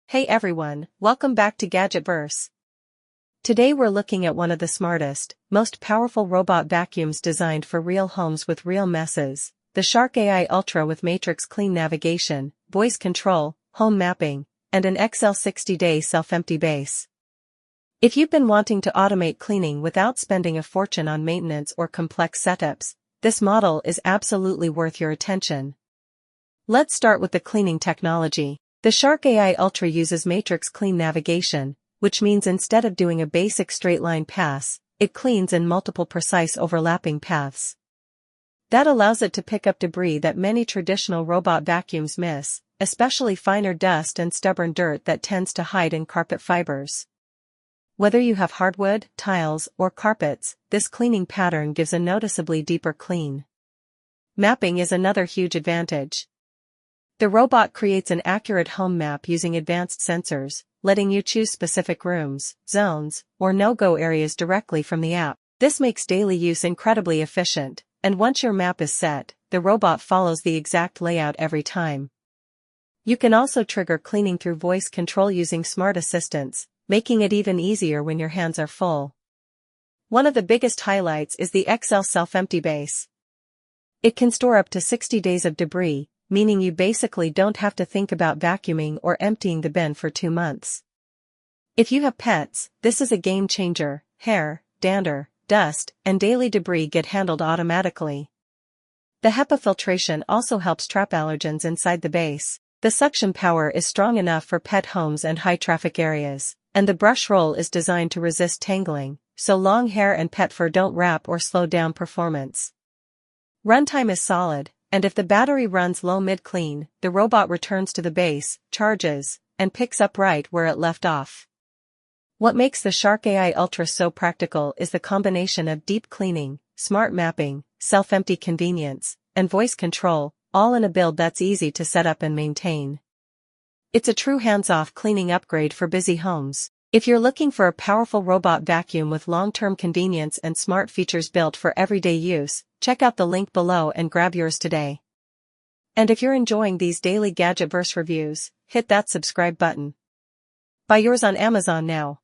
Hey everyone, welcome back to GadgetVerse. Today we're looking at one of the smartest, most powerful robot vacuums designed for real homes with real messes, the Shark AI Ultra with Matrix Clean navigation, voice control, home mapping, and an XL 60-day self-empty base. If you've been wanting to automate cleaning without spending a fortune on maintenance or complex setups, this model is absolutely worth your attention. Let's start with the cleaning technology. The Shark AI Ultra uses Matrix Clean navigation, which means instead of doing a basic straight-line pass, it cleans in multiple precise overlapping paths. That allows it to pick up debris that many traditional robot vacuums miss, especially finer dust and stubborn dirt that tends to hide in carpet fibers. Whether you have hardwood, tiles, or carpets, this cleaning pattern gives a noticeably deeper clean. Mapping is another huge advantage. The robot creates an accurate home map using advanced sensors, letting you choose specific rooms, zones, or no-go areas directly from the app. This makes daily use incredibly efficient, and once your map is set, the robot follows the exact layout every time. You can also trigger cleaning through voice control using smart assistants, making it even easier when your hands are full. One of the biggest highlights is the XL self-empty base. It can store up to 60 days of debris, meaning you basically don't have to think about vacuuming or emptying the bin for 2 months. If you have pets, this is a game changer. Hair, dander, dust, and daily debris get handled automatically. The HEPA filtration also helps trap allergens inside the base. The suction power is strong enough for pet homes and high-traffic areas, and the brush roll is designed to resist tangling, so long hair and pet fur don't wrap or slow down performance. Runtime is solid, and if the battery runs low mid-clean, the robot returns to the base, charges, and picks up right where it left off. What makes the Shark AI Ultra so practical is the combination of deep cleaning, smart mapping, self-empty convenience, and voice control, all in a build that's easy to set up and maintain. It's a true hands-off cleaning upgrade for busy homes. If you're looking for a powerful robot vacuum with long-term convenience and smart features built for everyday use, check out the link below and grab yours today. And if you're enjoying these daily GadgetVerse reviews, hit that subscribe button. Buy yours on Amazon now.